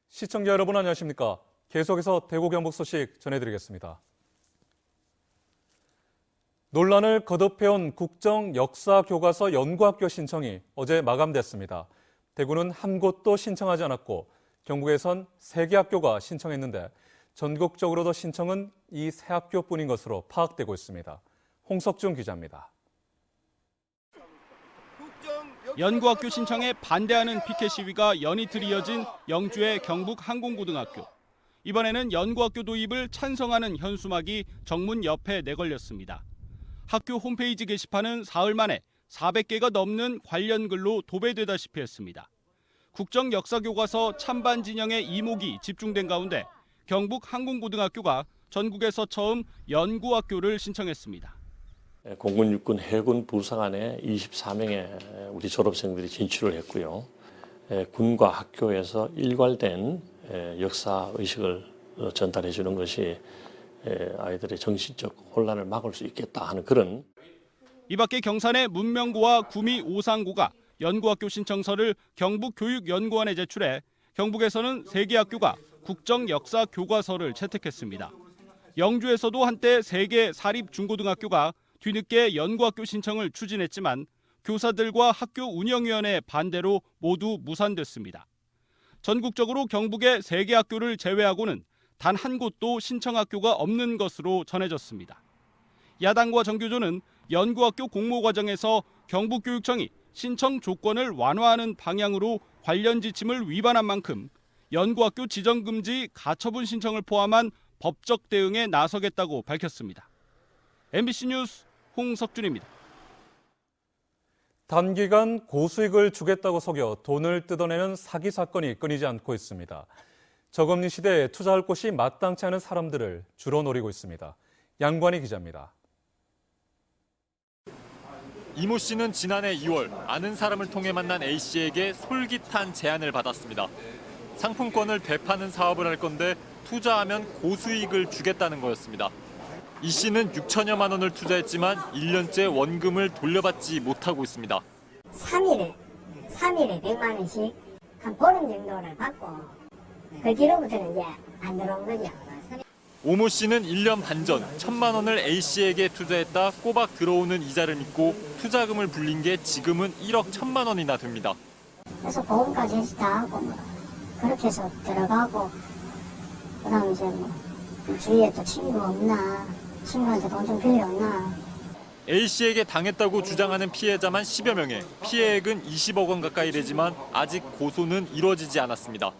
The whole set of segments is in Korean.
시청자 여러분 안녕하십니까? 계속해서 대구 경북 소식 전해드리겠습니다. 논란을 거듭해온 국정역사교과서 연구학교 신청이 어제 마감됐습니다. 대구는 한 곳도 신청하지 않았고 경북에선 3개 학교가 신청했는데 전국적으로도 신청은 이 3학교뿐인 것으로 파악되고 있습니다. 홍석준 기자입니다. 연구학교 신청에 반대하는 피켓 시위가 연이틀 이어진 영주의 경북항공고등학교. 이번에는 연구학교 도입을 찬성하는 현수막이 정문 옆에 내걸렸습니다. 학교 홈페이지 게시판은 사흘 만에 400개가 넘는 관련 글로 도배되다시피 했습니다. 국정역사교과서 찬반 진영의 이목이 집중된 가운데 경북항공고등학교가 전국에서 처음 연구학교를 신청했습니다. 공군, 육군, 해군 부사관에 24명의 우리 졸업생들이 진출을 했고요. 군과 학교에서 일괄된 역사 의식을 전달해 주는 것이 아이들의 정신적 혼란을 막을 수 있겠다 하는 그런. 이 밖에 경산의 문명고와 구미 오상고가 연구학교 신청서를 경북교육연구원에 제출해 경북에서는 3개 학교가 국정역사교과서를 채택했습니다. 영주에서도 한때 3개 사립중고등학교가 뒤늦게 연구학교 신청을 추진했지만 교사들과 학교 운영위원회 반대로 모두 무산됐습니다. 전국적으로 경북의 3개 학교를 제외하고는 단 한 곳도 신청 학교가 없는 것으로 전해졌습니다. 야당과 정교조는 연구학교 공모 과정에서 경북교육청이 신청 조건을 완화하는 방향으로 관련 지침을 위반한 만큼 연구학교 지정금지 가처분 신청을 포함한 법적 대응에 나서겠다고 밝혔습니다. MBC 뉴스 홍석준입니다. 단기간 고수익을 주겠다고 속여 돈을 뜯어내는 사기 사건이 끊이지 않고 있습니다. 저금리 시대에 투자할 곳이 마땅치 않은 사람들을 주로 노리고 있습니다. 양관희 기자입니다. 이모 씨는 지난해 2월 아는 사람을 통해 만난 A 씨에게 솔깃한 제안을 받았습니다. 상품권을 되파는 사업을 할 건데 투자하면 고수익을 주겠다는 거였습니다. 이 씨는 6천여만 원을 투자했지만 1년째 원금을 돌려받지 못하고 있습니다. 3일에 100만 원씩 한 보름 정도를 받고 그 뒤로부터는 이제 안 들어온 거죠. 오모 씨는 1년 반 전 1,000만 원을 A 씨에게 투자했다 꼬박 들어오는 이자를 믿고 투자금을 불린 게 지금은 1억 1,000만 원이나 됩니다. 그래서 보험까지 해서 다 하고 그렇게 해서 들어가고 그다음 이제 주위에 또 친구 없나 친구한테 돈 좀 빌려오나. A 씨에게 당했다고 주장하는 피해자만 10여 명에 피해액은 20억 원 가까이 되지만 아직 고소는 이루어지지 않았습니다.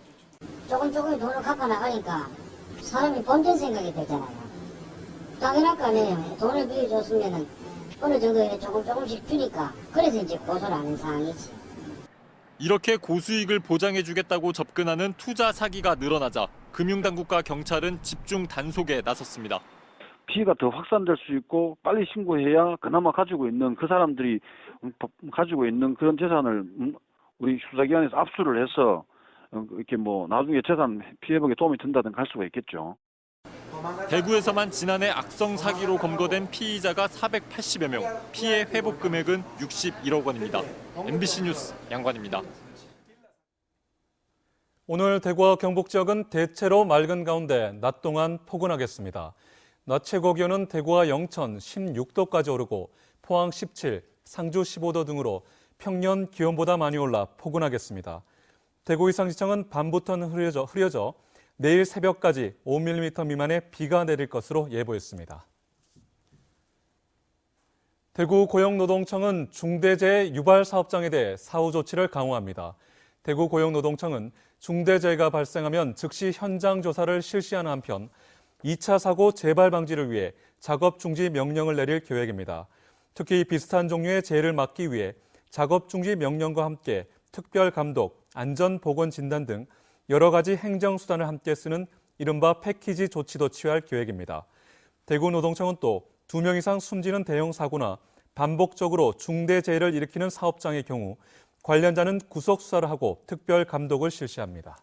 조금 돈을 갚아 나가니까 사람이 본전 생각이 들잖아요. 당연할 거 아니에요. 돈을 빌려줬으면 어느 정도 조금씩 주니까 그래서 이제 고소를 하는 상황이지. 이렇게 고수익을 보장해주겠다고 접근하는 투자 사기가 늘어나자 금융당국과 경찰은 집중 단속에 나섰습니다. 피해가 더 확산될 수 있고 빨리 신고해야 그나마 가지고 있는 그 사람들이 가지고 있는 그런 재산을 우리 수사기관에서 압수를 해서 이렇게 나중에 재산 피해복에 도움이 된다든가 할 수가 있겠죠. 대구에서만 지난해 악성 사기로 검거된 피의자가 480여 명, 피해 회복 금액은 61억 원입니다. MBC 뉴스 양관입니다. 오늘 대구와 경북 지역은 대체로 맑은 가운데 낮 동안 포근하겠습니다. 낮 최고 기온은 대구와 영천 16도까지 오르고 포항 17, 상주 15도 등으로 평년 기온보다 많이 올라 포근하겠습니다. 대구 이상시청은 밤부터는 흐려져 내일 새벽까지 5mm 미만의 비가 내릴 것으로 예보했습니다. 대구 고용노동청은 중대재해 유발 사업장에 대해 사후 조치를 강화합니다. 대구 고용노동청은 중대재해가 발생하면 즉시 현장 조사를 실시하는 한편 2차 사고 재발 방지를 위해 작업 중지 명령을 내릴 계획입니다. 특히 비슷한 종류의 재해를 막기 위해 작업 중지 명령과 함께 특별 감독, 안전 보건 진단 등 여러 가지 행정 수단을 함께 쓰는 이른바 패키지 조치도 취할 계획입니다. 대구노동청은 또 2명 이상 숨지는 대형 사고나 반복적으로 중대 재해를 일으키는 사업장의 경우 관련자는 구속 수사를 하고 특별 감독을 실시합니다.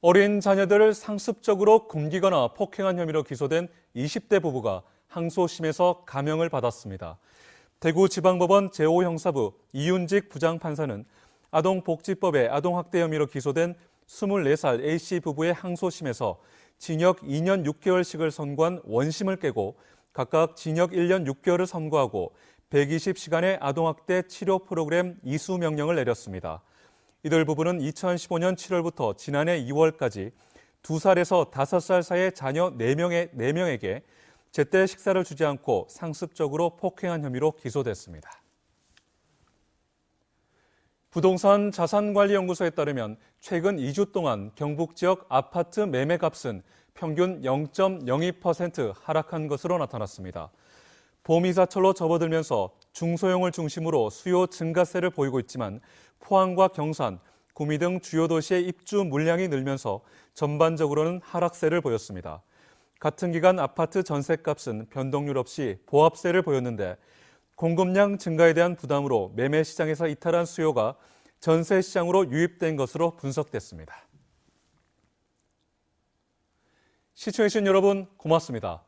어린 자녀들을 상습적으로 굶기거나 폭행한 혐의로 기소된 20대 부부가 항소심에서 감형을 받았습니다. 대구지방법원 제5형사부 이윤직 부장판사는 아동복지법의 아동학대 혐의로 기소된 24살 A씨 부부의 항소심에서 징역 2년 6개월씩을 선고한 원심을 깨고 각각 징역 1년 6개월을 선고하고 120시간의 아동학대 치료 프로그램 이수 명령을 내렸습니다. 이들 부부는 2015년 7월부터 지난해 2월까지 2살에서 5살 사이의 자녀 4명에게 제때 식사를 주지 않고 상습적으로 폭행한 혐의로 기소됐습니다. 부동산 자산관리연구소에 따르면 최근 2주 동안 경북 지역 아파트 매매값은 평균 0.02% 하락한 것으로 나타났습니다. 봄이사철로 접어들면서 중소형을 중심으로 수요 증가세를 보이고 있지만 포항과 경산, 구미 등 주요 도시의 입주 물량이 늘면서 전반적으로는 하락세를 보였습니다. 같은 기간 아파트 전셋값은 변동률 없이 보합세를 보였는데 공급량 증가에 대한 부담으로 매매 시장에서 이탈한 수요가 전세 시장으로 유입된 것으로 분석됐습니다. 시청해주신 여러분 고맙습니다.